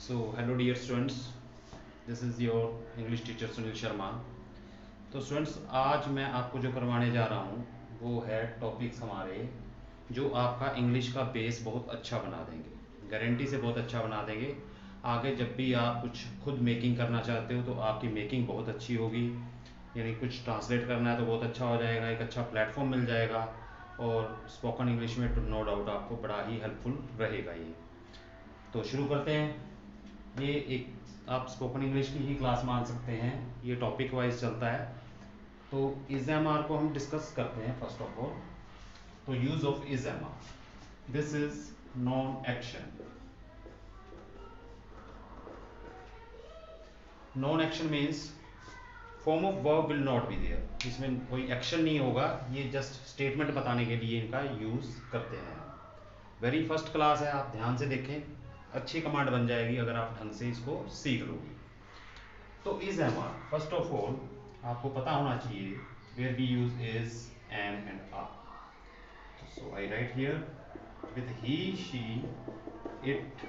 So, hello dear students, this is your English teacher Sunil Sharma. तो students, आज मैं आपको जो करवाने जा रहा हूँ वो है टॉपिक्स हमारे जो आपका इंग्लिश का बेस बहुत अच्छा बना देंगे, गारंटी से बहुत अच्छा बना देंगे। आगे जब भी आप कुछ खुद मेकिंग करना चाहते हो तो आपकी मेकिंग बहुत अच्छी होगी, यानी कुछ ट्रांसलेट करना है तो बहुत अच्छा हो जाएगा, एक अच्छा प्लेटफॉर्म मिल जाएगा और स्पोकन इंग्लिश में तो नो डाउट आपको बड़ा ही हेल्पफुल रहेगा ये। तो शुरू करते हैं। ये एक आप स्पोकन इंग्लिश की ही क्लास मान सकते हैं, ये टॉपिक वाइज चलता है। तो इज एम आर को हम डिस्कस करते हैं फर्स्ट ऑफ ऑल। तो use of is am are, this is non action. Non action means form of verb will not be there, इसमें कोई एक्शन नहीं होगा, ये जस्ट स्टेटमेंट बताने के लिए इनका यूज करते हैं। वेरी फर्स्ट क्लास है, आप ध्यान से देखें, अच्छी कमांड बन जाएगी अगर आप ढंग से इसको सीख लोगे। तो is am are first of all आपको पता होना चाहिए where we use is, am and are. So I write here with he, she, it,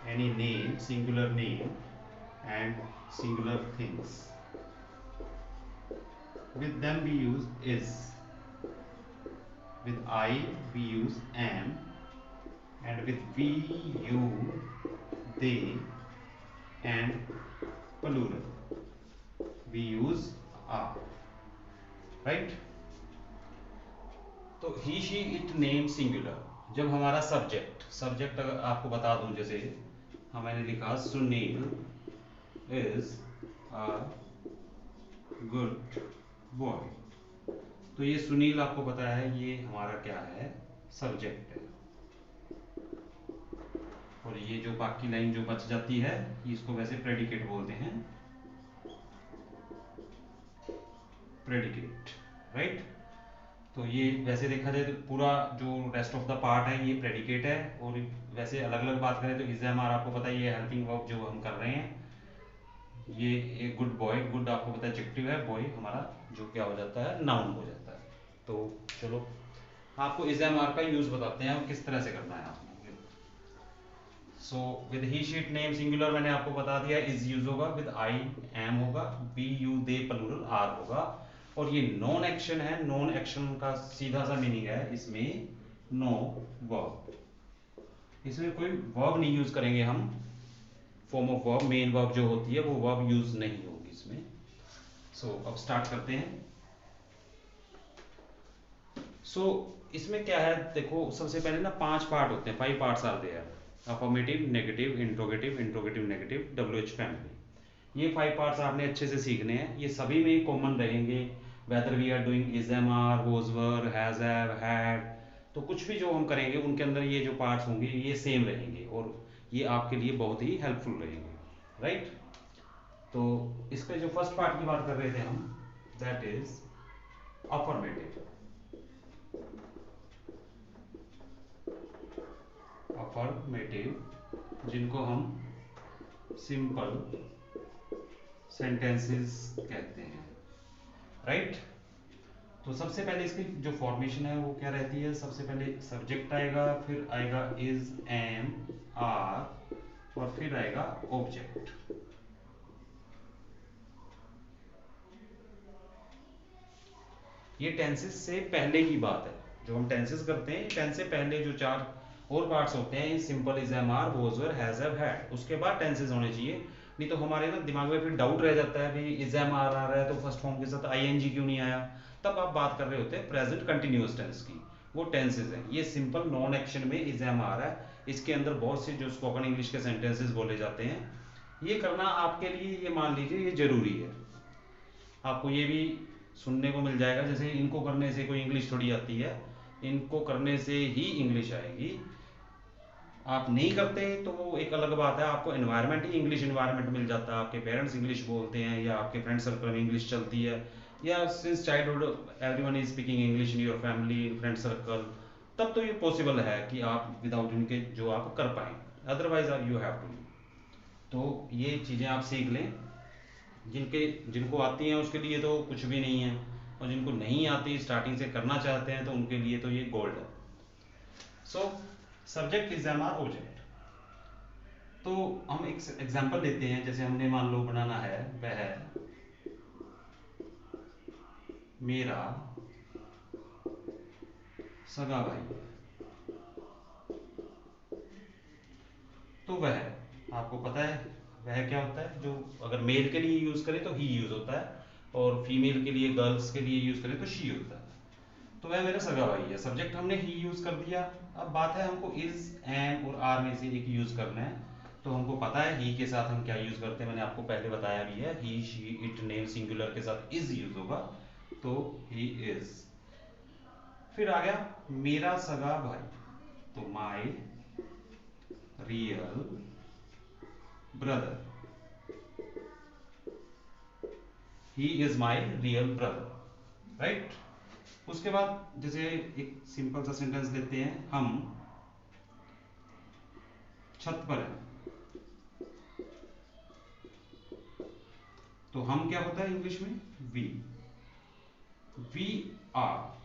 any name, singular name and singular things. With them we use is. With I we use am, and with we, you, they and plural we use are. Right? तो ही, she, it, name singular. जब हमारा subject अगर आपको बता दूं, जैसे मैंने लिखा Sunil is a good boy, तो ये सुनील आपको पता है ये हमारा क्या है, सब्जेक्ट है। और ये जो बाकी लाइन जो बच जाती है इसको वैसे प्रेडिकेट बोलते हैं, प्रेडिकेट। राइट? तो ये वैसे देखा जाए तो पूरा जो रेस्ट ऑफ द पार्ट है ये प्रेडिकेट है। और वैसे अलग अलग बात करें तो इज एम आर आपको पता है ये हेल्पिंग वर्ब जो हम कर रहे हैं। ये एक गुड बॉय, गुड आपको पता है एडजेक्टिव है, बॉय हमारा जो क्या हो जाता है, नाउन हो जाता है। तो चलो आपको इज एम आर का यूज बताते हैं और किस तरह से करना है आपको। So with he, she, name singular मैंने आपको बता दिया, इज यूज होगा, विद आई एम होगा, we, you, they plural are होगा। और ये नॉन एक्शन है, नॉन एक्शन का सीधा सा मीनिंग है इसमें नो वर्ब, इसमें कोई वर्ब नहीं यूज करेंगे हम। Form of verb, main verb जो होती है वो वर्ब यूज नहीं होगी इसमें। सो अब स्टार्ट करते हैं। सो इसमें क्या है, देखो सबसे पहले ना 5 पार्ट होते हैं, 5 parts are there, affirmative, negative, interrogative, interrogative negative, WH family. ये 5 पार्ट्स आपने अच्छे से सीखने हैं, ये सभी में कॉमन रहेंगे, whether we are doing is am are, was were, has have, had. तो कुछ भी जो हम करेंगे उनके अंदर ये जो पार्ट्स होंगे ये सेम रहेंगे और ये आपके लिए बहुत ही हेल्पफुल रहेंगे। राइट? तो इसके जो फर्स्ट पार्ट की बात कर रहे थे हम, दैट इज अफर्मेटिव। अफर्मेटिव जिनको हम सिंपल सेंटेंसेस कहते हैं। राइट? तो सबसे पहले इसकी जो फॉर्मेशन है वो क्या रहती है, सबसे पहले सब्जेक्ट आएगा, फिर आएगा इज, एम, आर और फिर आएगा ऑब्जेक्ट। ये टेंसेस से पहले की बात है, जो हम टेंसेस करते हैं टेंस से पहले जो 4 और पार्ट्स होते हैं, simple, is, am, are, was, were, has have, had, उसके बाद टेंसेस होने चाहिए। नहीं तो हमारे ना दिमाग में फिर डाउट रह जाता है, भाई इज, एम, आर आ रहा है तो फर्स्ट फॉर्म के साथ आईएनजी क्यों नहीं आया। तब आप बात कर रहे होते हैं प्रेजेंट कंटिन्यूअस टेंस की, वो टेंसेस हैं। ये सिंपल नॉन एक्शन में इज, एम, आर है, इसके अंदर बहुत से जो स्पोकन इंग्लिश के सेंटेंसेस बोले जाते हैं। ये करना आपके लिए, ये मान लीजिए ये जरूरी है। आपको ये भी सुनने को मिल जाएगा, जैसे इनको करने से कोई इंग्लिश थोड़ी आती है, इनको करने से ही इंग्लिश आएगी। आप नहीं करते तो वो एक अलग बात है, आपको एनवायरनमेंट ही इंग्लिश एनवायरनमेंट मिल जाता है, आपके पेरेंट्स इंग्लिश बोलते हैं या आपके फ्रेंड सर्कल में इंग्लिश चलती है, या since childhood everyone is speaking English in your family, friend circle, तब तो ये पॉसिबल है कि आप विदाउट इनके जो आप कर पाएँ, अदरवाइज यू हैव टू। तो ये चीज़ें आप सीख लें, जिनको आती हैं उसके लिए तो कुछ भी नहीं है, और जिनको नहीं आती, स्टार्टिंग से करना चाहते हैं, तो उनके लिए तो ये गोल्ड है। So subject, is, am, are, object. तो हम एक एग्जांपल लेते हैं, जैसे हमने मान लो बनाना है वह मेरा सगा भाई। तो वह, आपको पता है वह क्या होता है, जो अगर मेल के लिए यूज करें तो ही यूज होता है, और फीमेल के लिए गर्ल्स के लिए यूज करें तो शी होता है। तो वह मेरा सगा भाई है, सब्जेक्ट हमने ही यूज कर दिया। अब बात है हमको इज, एम और आर में से एक यूज करना है। तो हमको पता है ही के साथ हम क्या यूज करते हैं, मैंने आपको पहले बताया भी है, ही शी इट नेम सिंगुलर के साथ इज यूज होगा, तो ही इज। फिर आ गया मेरा सगा भाई, तो my real brother, he is my real brother, right. उसके बाद जैसे एक सिंपल सा सेंटेंस लेते हैं, हम छत पर हैं। तो हम क्या होता है इंग्लिश में, वी आर।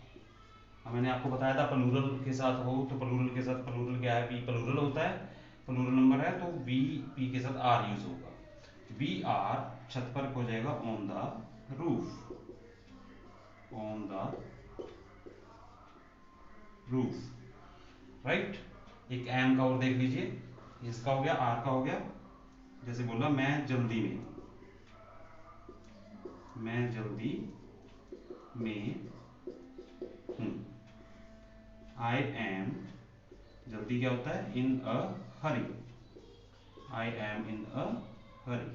मैंने आपको बताया था प्लूरल के साथ हो तो प्लूरल के साथ, प्लूरल क्या है, वी प्लूरल होता है, प्लूरल नंबर है तो वी पी के साथ आर यूज होगा। वी आर छत पर हो जाएगा on the roof, on the roof, right. एक एम का और देख लीजिए, इसका हो गया, आर का हो गया। जैसे बोला मैं जल्दी में, मैं जल्दी में हूं। आई एम, जल्दी क्या होता है, इन a Hari, I am in a hurry.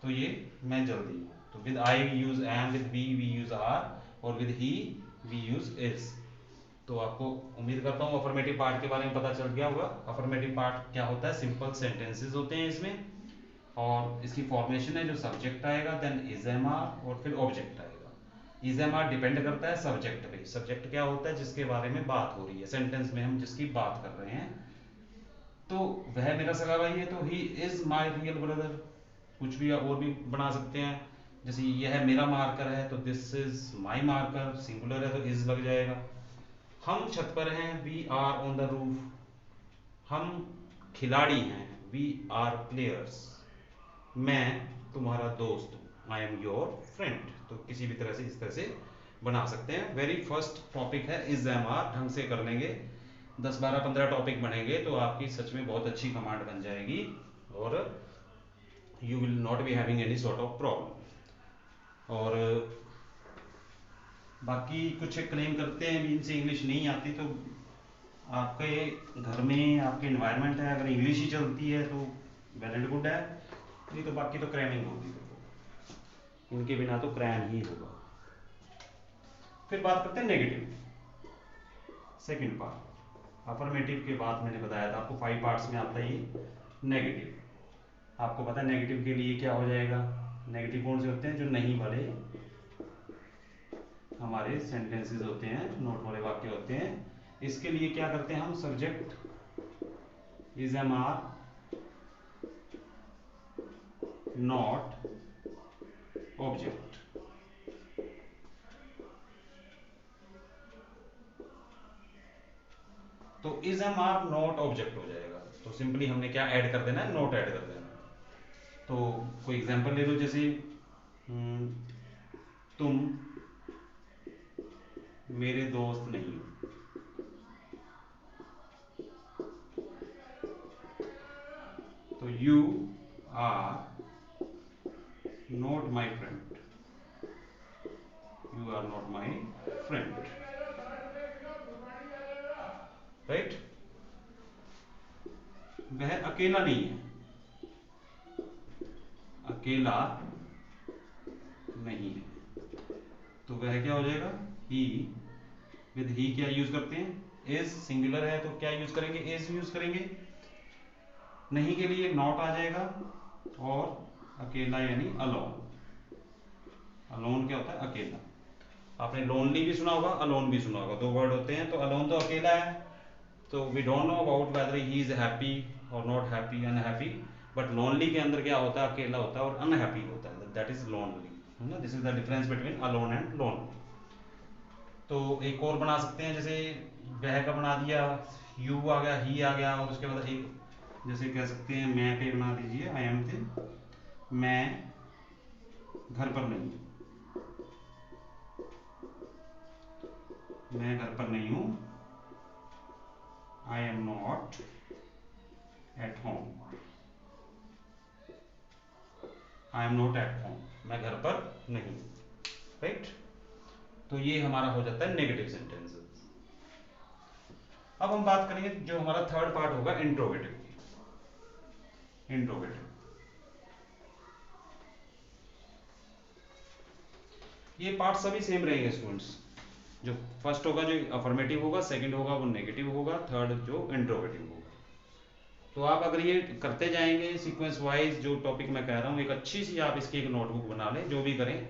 तो ये मैं जल्दी हूं, तो with I we use am, with we use are, और with he we use is. तो आपको उम्मीद करता हूँ अफर्मेटिव पार्ट के बारे में पता चल गया होगा। अफर्मेटिव पार्ट क्या होता है, सिंपल सेंटेंसेस होते हैं इसमें, और इसकी फॉर्मेशन है जो सब्जेक्ट आएगा, देन इज एम आर, और फिर ऑब्जेक्ट आएगा। इज एम आर डिपेंड करता है सब्जेक्ट पे। सब्जेक्ट क्या होता है, जिसके बारे में बात हो रही है, सेंटेंस में हम जिसकी बात कर रहे हैं। तो वह मेरा सगा भाई है, तो he is my real brother. कुछ भी और भी बना सकते हैं, जैसे यह मेरा मार्कर है तो this is my marker, singular है तो इज लग जाएगा। हम छत पर हैं, we are on the roof. हम खिलाड़ी हैं, वी आर प्लेयर्स। मैं तुम्हारा दोस्त हूँ, आई एम योर फ्रेंड। तो किसी भी तरह से इस तरह से बना सकते हैं। वेरी फर्स्ट टॉपिक है इज एम आर, ढंग से कर लेंगे, 10 12 15 टॉपिक बनेंगे तो आपकी सच में बहुत अच्छी कमांड बन जाएगी, और you will not be having any sort of problem. और बाकी कुछ क्लेम करते हैं भी इनसे इंग्लिश नहीं आती, तो आपके घर में आपके इन्वायरमेंट है, अगर इंग्लिश ही चलती है तो वेल एंड गुड है, नहीं तो बाकी तो क्रैमिंग होगी, इनके बिना तो क्रैम ही होगा। फिर बात करते हैं नेगेटिव, सेकंड पार्ट। अफर्मेटिव के बाद मैंने बताया था आपको 5 पार्ट्स में आता है ये नेगेटिव। आपको पता है नेगेटिव के लिए क्या हो जाएगा, नेगेटिव कौन से होते हैं, जो नहीं वाले हमारे सेंटेंसेस होते हैं, नोट वाले वाक्य होते हैं। इसके लिए क्या करते हैं हम, subject is am are not object. तो is am are not object हो जाएगा, तो सिंपली हमने क्या ऐड कर देना है, नॉट ऐड कर देना है। तो कोई एग्जांपल ले लो, जैसे तुम मेरे दोस्त नहीं हो, तो you are not my friend, you are not my friend, right. वह अकेला नहीं है, अकेला नहीं है, तो वह क्या हो जाएगा, ही। विद ही क्या यूज करते हैं, इज, सिंगुलर है तो क्या यूज करेंगे, इज यूज करेंगे। नहीं के लिए नॉट आ जाएगा, और अकेला यानी अलोन। अलोन क्या होता है, अकेला। आपने लोनली भी सुना होगा, अलोन भी सुना होगा, दो वर्ड होते हैं। तो अलोन तो अकेला है, तो we don't know about whether he is happy और not happy, unhappy. But lonely के अंदर क्या होता है, अकेला होता है, और अनहैप्पी होता है, दैट इज लोनली, है ना। This is the difference between alone and lonely. तो एक और बना सकते हैं, जैसे वह का बना दिया, यू आ गया, ही आ गया, और उसके बाद एक जैसे कह सकते हैं मैं पे बना दीजिए आई एम थे, मैं घर पर नहीं हूँ, मैं घर पर नहीं हूँ, I am not at home, I am not at home, मैं घर पर नहीं हूँ, राइट। तो ये हमारा हो जाता है नेगेटिव सेंटेंसेस। अब हम बात करेंगे जो हमारा थर्ड पार्ट होगा इंट्रोगेटिव की। इंट्रोगेटिव ये पार्ट सभी सेम रहेंगे स्टूडेंट्स। जो फर्स्ट होगा जो अफर्मेटिव होगा, सेकंड होगा वो नेगेटिव होगा, थर्ड जो इंट्रोगेटिव होगा। तो आप अगर ये करते जाएंगे सीक्वेंस वाइज, जो टॉपिक मैं कह रहा हूँ एक अच्छी सी आप इसकी एक नोटबुक बना लें, जो भी करें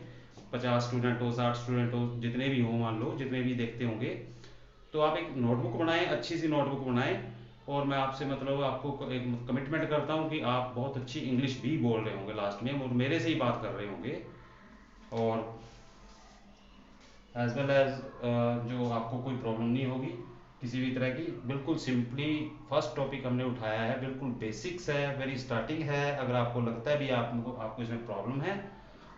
50 स्टूडेंट हो 60 स्टूडेंट हो जितने भी हो, मान लो जितने भी देखते होंगे, तो आप एक नोटबुक बनाएं, अच्छी सी नोटबुक बनाएं। और मैं आपसे मतलब आपको एक कमिटमेंट करता हूँ कि आप बहुत अच्छी इंग्लिश भी बोल रहे होंगे लास्ट में, और मेरे से ही बात कर रहे होंगे, और एज वेल एज जो आपको कोई प्रॉब्लम नहीं होगी किसी भी तरह की। बिल्कुल सिंपली फर्स्ट टॉपिक हमने उठाया है, बिल्कुल बेसिक्स है, वेरी स्टार्टिंग है। अगर आपको लगता है भी आपको इसमें प्रॉब्लम है,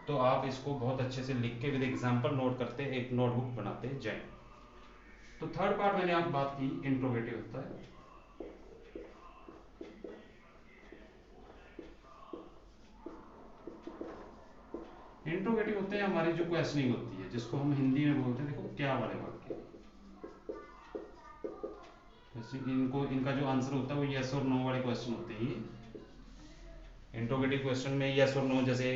तो आप इसको बहुत अच्छे से लिख के विद एग्जाम्पल नोट करते एक नोटबुक बनाते जाएं। तो थर्ड पार्ट मैंने आप बात की इंट्रोगेटिव होता है। इंट्रोगेटिव होते हैं हमारी जो क्वेश्चनिंग होती है, जिसको हम हिंदी में बोलते हैं, देखो क्या वाले वाक्य, जैसे इनको इनका जो आंसर होता है वो यस और नो वाले क्वेश्चन होते हैं। इंट्रोगेटिव क्वेश्चन में यस और नो, जैसे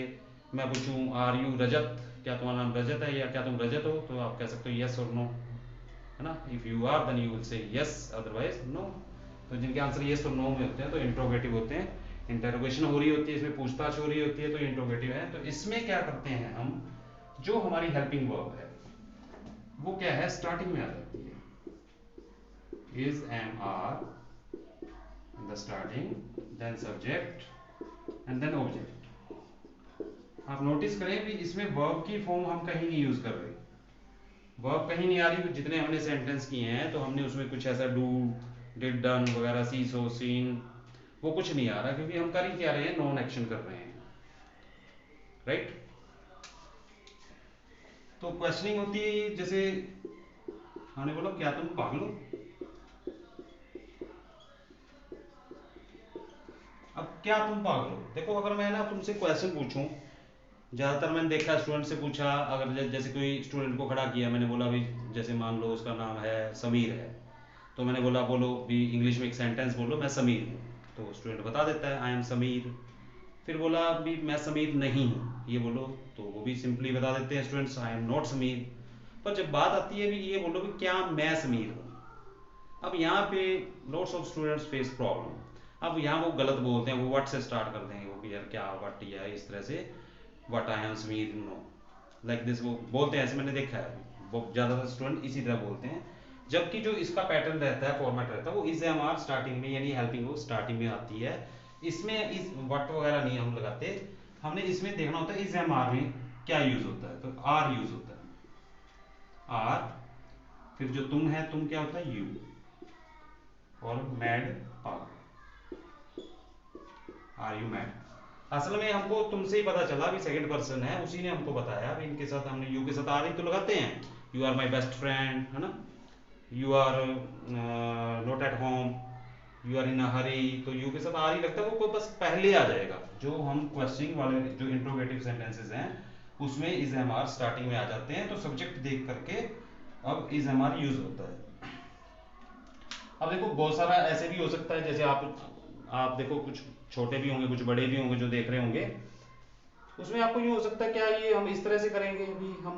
मैं पूछूं आर यू रजत, क्या तुम्हारा नाम रजत है या क्या तुम रजत हो, तो आप कह सकते हो यस और नो, है ना। If you are then you will say yes, otherwise no. तो जिनके आंसर यस और नो में होते हैं तो इंट्रोगेटिव होते हैं। इंटरोगेशन हो रही होती है, इसमें पूछताछ हो रही होती है, तो इंट्रोगेटिव है। तो इसमें क्या करते हैं हम, जो हमारी हेल्पिंग वर्ब है वो क्या है, स्टार्टिंग में आ जाती है, is am are in the starting, then subject and then object. आप नोटिस करें भी इसमें वर्ब की फॉर्म हम कहीं नहीं यूज कर रहे, वर्ब कहीं नहीं आ रही। जितने हमने सेंटेंस किए हैं तो हमने उसमें कुछ ऐसा डू, डिड, डन वगैरह, सी, सो, सीन, वो कुछ नहीं आ रहा, क्योंकि हम कर ही क्या रहे हैं, नॉन एक्शन कर रहे हैं, राइट। तो क्वेश्चनिंग होती है जैसे हमने बोला क्या तुम पागल हो। अब क्या तुम पागल हो, देखो अगर मैं ना तुमसे क्वेश्चन पूछूं, ज़्यादातर मैंने देखा स्टूडेंट से पूछा, अगर जैसे कोई स्टूडेंट को खड़ा किया, मैंने बोला भी जैसे मान लो उसका नाम है समीर है, तो मैंने बोला बोलो भी इंग्लिश में एक सेंटेंस बोलो मैं समीर हूँ, तो स्टूडेंट बता देता है आई एम समीर। फिर बोला भी मैं समीर नहीं हूँ ये बोलो, तो वो भी सिंपली बता देते हैं students I am not Sameer. पर जब बात आती है भी ये बोलो भी क्या मैं समीर हूँ, अब यहाँ पे lots of students face problem. अब यहाँ वो गलत बोलते हैं, वो व्हाट से स्टार्ट कर देंगे, वो भी यार क्या व्हाट या इस तरह से, what I am Sameer no, like this वो बोलते हैं, ऐसे मैंने देखा है वो ज़्यादातर स्टूडेंट इसी तरह बोलते हैं। जबकि जो इसका पैटर्न रहता है, फॉर्मेट रहता है, वो इज एम आर स्टार्टिंग में, यानी हेल्पिंग वो स्टार्टिंग में आती है। इसमें इस व्हाट वगैरह नहीं हम लगाते, हमने इसमें देखना होता है इज एम आर में क्या यूज होता है, तो आर यूज होता है, आर। फिर जो तुम है, तुम क्या होता है, यू, और मैड, पागल, आर यू मैड। असल में हमको तुमसे ही पता चला भी सेकंड पर्सन है, उसी ने हमको बताया भी, इनके साथ हमने यू के साथ आर ही तो लगाते हैं, you are my best friend, है ना, you are not at home, you are in a hurry, तो यू के साथ आर ही लगता है, वो बस पहले आ जाएगा। जो हम क्वेश्चनिंग वाले जो इंट्रोगेटिव सेंटेंसेस हैं उसमें इज एम आर स्टार्टिंग में आ जाते हैं, तो सब्जेक्ट देख करके अब इज एम आर यूज होता है। अब देखो बहुत सारा ऐसे भी हो सकता है, जैसे आप देखो कुछ छोटे भी होंगे कुछ बड़े भी होंगे जो देख रहे होंगे, उसमें आपको यूँ हो सकता है क्या ये हम इस तरह से करेंगे भी, हम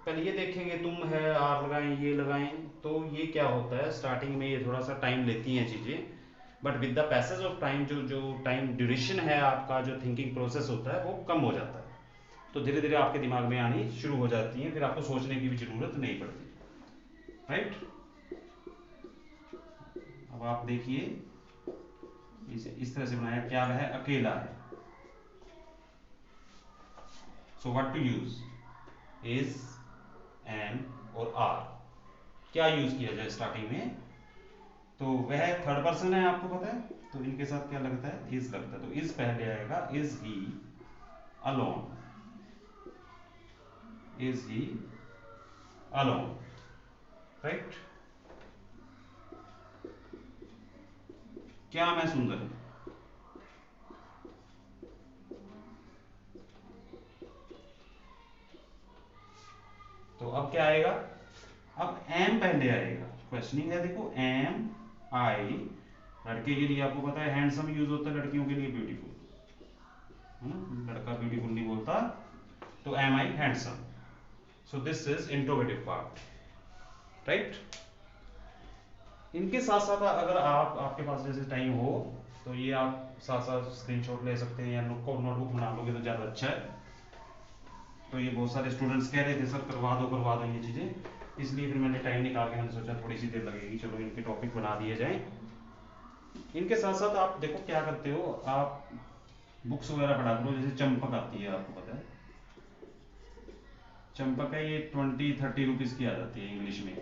पहले ये देखेंगे तुम है आर लगाएं ये लगाएं, तो ये क्या होता है स्टार्टिंग में ये थोड़ा सा टाइम लेती हैं चीज़ें, but with the passage of time जो जो टाइम ड्यूरेशन है आपका, जो थिंकिंग प्रोसेस होता है वो कम हो जाता है, तो धीरे धीरे आपके दिमाग में आनी शुरू हो जाती है, फिर आपको सोचने की भी जरूरत नहीं पड़ती, राइट। अब आप देखिए इसे इस तरह से बनाया, क्या है, अकेला है, so what to use, is am और आर, क्या यूज किया जाए स्टार्टिंग में, तो वह थर्ड पर्सन है, आपको पता है, तो इनके साथ क्या लगता है, इज लगता है, तो इज पहले आएगा, is he alone, is he alone, right. क्या मैं सुंदर हूं, तो अब क्या आएगा, अब एम पहले आएगा, क्वेश्चनिंग है, देखो एम आई, लड़के के लिए आपको पता है हैंडसम यूज होता है, लड़कियों के लिए ब्यूटीफुल, है ना, लड़का ब्यूटीफुल नहीं बोलता, तो am I handsome, so this is interrogative part, right. इनके साथ साथ अगर आपके पास जैसे टाइम हो तो ये आप साथ साथ स्क्रीनशॉट ले सकते हैं या नोटबुक बना लोगे तो ज़्यादा अच्छा है। तो ये बहुत सारे स्टूडेंट्स कह रहे थे सर करवा दो ये चीज़ें, इसलिए फिर मैंने टाइम निकाल के मैंने सोचा थोड़ी सी देर लगेगी, चलो इनके टॉपिक बना दिए जाएं। इनके साथ साथ आप देखो क्या करते हो, आप बुक्स वगैरह पढ़ा करो, जैसे चंपक आती है, आपको पता है चंपक है, ये 20-30 रुपीज़ की आ जाती है इंग्लिश में,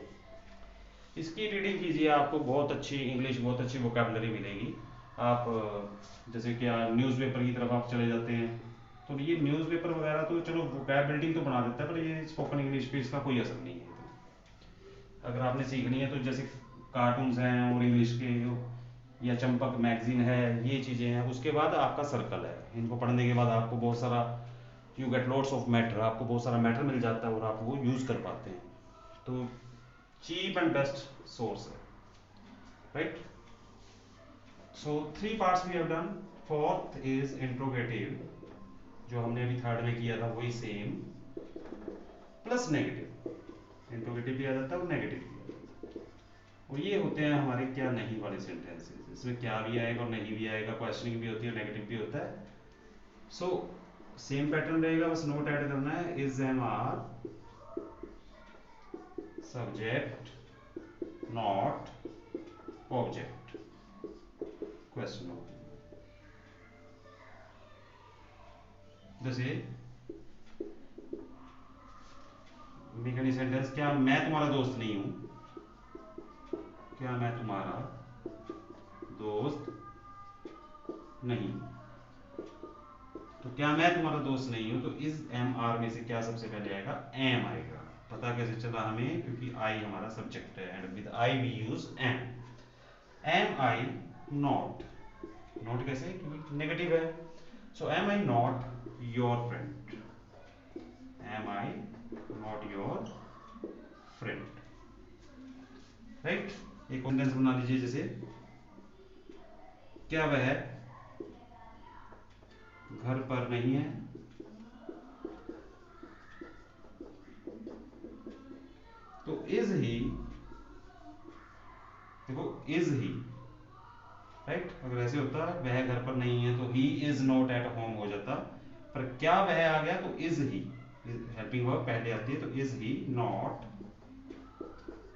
इसकी रीडिंग कीजिए, आपको बहुत अच्छी इंग्लिश, बहुत अच्छी वोकेबलरी मिलेगी। आप जैसे क्या न्यूज़पेपर की तरफ आप चले जाते हैं, तो ये न्यूज़पेपर वगैरह तो चलो वोकैब बिल्डिंग तो बना देता है, पर ये स्पोकन इंग्लिश पे इसका कोई असर नहीं है। अगर आपने सीखनी है तो जैसे कार्टून्स हैं और इंग्लिश के, या चंपक मैगजीन है, ये चीज़ें हैं, उसके बाद आपका सर्कल है, इनको पढ़ने के बाद आपको बहुत सारा, you get lots of matter, आपको बहुत सारा मैटर मिल जाता है और आप वो यूज़ कर पाते हैं, तो चीप एंड बेस्ट सोर्स है, right. So 3 parts we have done, fourth is interrogative, जो हमने अभी थर्ड में किया था वही सेम, प्लस नेगेटिव, इंट्रोगेटिव भी आ जाता है और नेगेटिव भी आ जाता है, और ये होते हैं हमारे क्या नहीं वाले सेंटेंसेस, इसमें क्या भी आएगा और नहीं भी आएगा, क्वेश्चनिंग भी होती है, नेगेटिव भी होता है। सो सेम पैटर्न रहेगा, बस नोट ऐड करना है, is am are subject not object, question हो, जैसे मेक एनी सेंटेंस, क्या मैं तुम्हारा दोस्त नहीं हूं, क्या मैं तुम्हारा दोस्त नहीं, तो क्या मैं तुम्हारा दोस्त नहीं हूं, तो इस एम आर में से क्या सबसे पहले आएगा, एम आएगा, पता कैसे चला हमें, क्योंकि आई हमारा सब्जेक्ट है and with I we use am, am I not, not कैसे, क्योंकि नेगेटिव है, so am I not your friend, am I not your friend, right. एक सेंटेंस बना लीजिए, जैसे क्या वह घर पर नहीं है, तो इज ही, देखो इज ही, राइट, अगर ऐसे होता वह घर पर नहीं है तो he is not at home हो जाता, पर क्या वह आ गया तो इज ही, हेल्पिंग वर्ब पहले आती है, तो is he not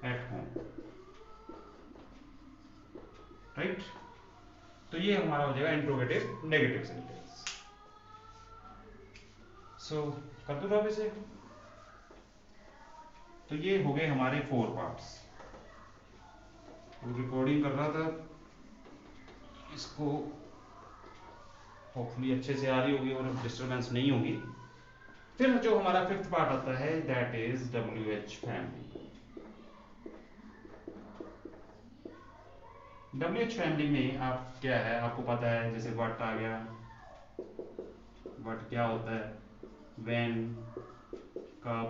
at home, right. तो ये हमारा हो जाएगा इंट्रोगेटिव नेगेटिव सेंटेंस। सो कर दो आप इसे, तो ये हो गए हमारे 4 पार्ट्स। रिकॉर्डिंग कर रहा था, इसको होपफुली अच्छे से आ रही होगी और डिस्टरबेंस नहीं होगी। फिर जो हमारा 5th पार्ट आता है that is WH family. WH family में आप क्या है, आपको पता है, जैसे व्हाट आ गया, व्हाट क्या होता है, व्हेन, कब,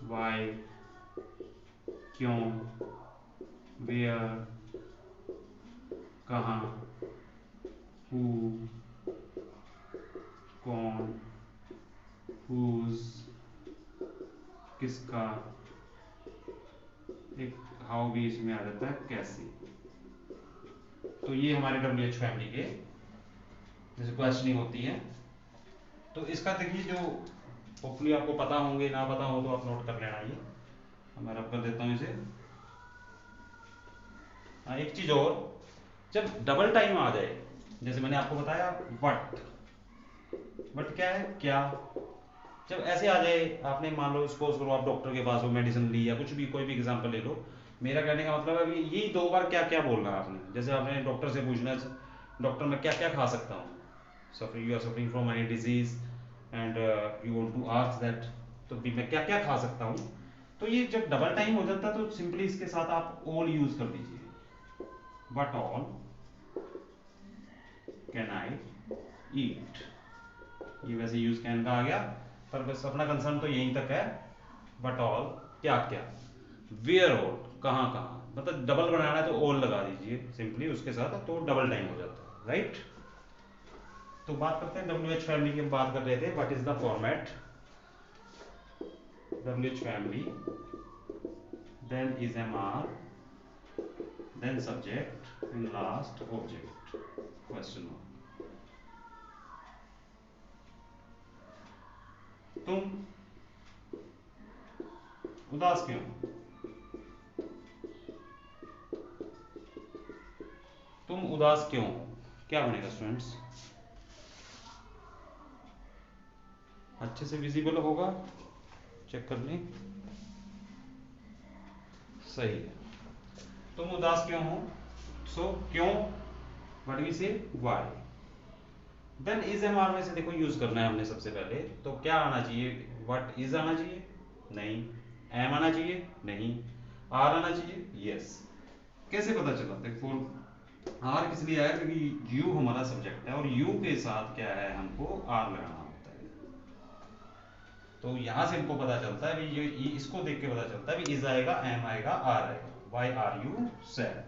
व्हाई, क्यों, वेयर, कहाँ, हु, कौन, हुज, किसका, एक हाउ भी इसमें आ जाता है, कैसे। तो ये हमारे WH फैमिली के जैसे क्वेश्चनिंग होती है, तो इसका देखिए जो होपफुली आपको पता होंगे, ना पता हो तो आप नोट कर लेना, ये मैं रब कर देता हूँ इसे। हाँ, एक चीज और, जब डबल टाइम आ जाए, जैसे मैंने आपको बताया वट, वट क्या है, क्या, जब ऐसे आ जाए, आपने मान लो सपोज करो आप डॉक्टर के पास हो, मेडिसिन ली या कुछ भी, कोई भी एग्जांपल ले लो, मेरा कहने का मतलब है यही 2 बार क्या क्या बोलना है आपने। जैसे आपने डॉक्टर से पूछना है, डॉक्टर मैं क्या क्या खा सकता हूँ, suffering you are suffering from any disease and you want to ask that, तो भी मैं क्या क्या खा सकता हूँ। तो ये जब डबल टाइम हो जाता है तो सिंपली इसके साथ आप ऑल यूज कर दीजिए, बट ऑल कैन आई ईट। ये वैसे यूज कैन का आ गया, पर बस अपना कंसर्न तो यहीं तक है, बट ऑल क्या क्या, वेयर ऑल कहाँ कहाँ, मतलब डबल बनाना है तो ऑल लगा दीजिए सिंपली उसके साथ, तो डबल टाइम हो जाता है, राइट। तो बात करते हैं WH फैमिली की, हम बात कर रहे थे what is the format, WH family, then is am are, then subject, and last object, question mark. तुम उदास क्यों, तुम उदास क्यों हो, क्या बनेगा स्टूडेंट्स, अच्छे से विजिबल होगा, चेक कर लें, सही है। तुम उदास क्यों हो, सो क्यों, what we say why. Then is am are में से देखो यूज करना है हमने सबसे पहले, तो क्या आना चाहिए, व्हाट इज आना चाहिए, नहीं, एम आना चाहिए, नहीं, आर आना चाहिए, यस। कैसे पता चला, देखो आर किस लिए आया, क्योंकि यू हमारा सब्जेक्ट है और यू के साथ क्या है, हमको आर लगाना होता है। तो यहां से हमको पता चलता है भी, ये इसको देख के पता चलता है भी इज आएगा, एम आएगा, आर आएगा, वाई आर यू सैड।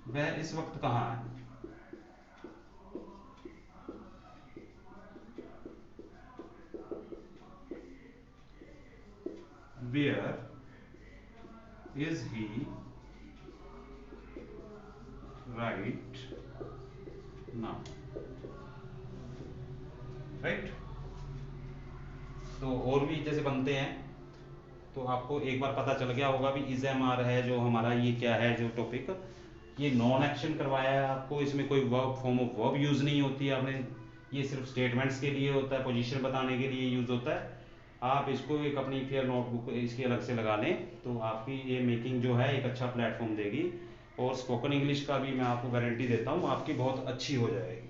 वह इस वक्त कहाँ है, where is he right now, right. तो और भी जैसे बनते हैं, तो आपको एक बार पता चल गया होगा भी इज एम आर है जो हमारा, ये क्या है जो टॉपिक, ये नॉन एक्शन करवाया है आपको, इसमें कोई verb, form of verb use नहीं होती है आपने, ये सिर्फ स्टेटमेंट्स के लिए होता है, पोजीशन बताने के लिए यूज होता है। आप इसको एक अपनी फेयर नोटबुक इसकी अलग से लगा लें, तो आपकी ये मेकिंग जो है एक अच्छा प्लेटफॉर्म देगी, और स्पोकन इंग्लिश का भी मैं आपको गारंटी देता हूँ आपकी बहुत अच्छी हो जाएगी।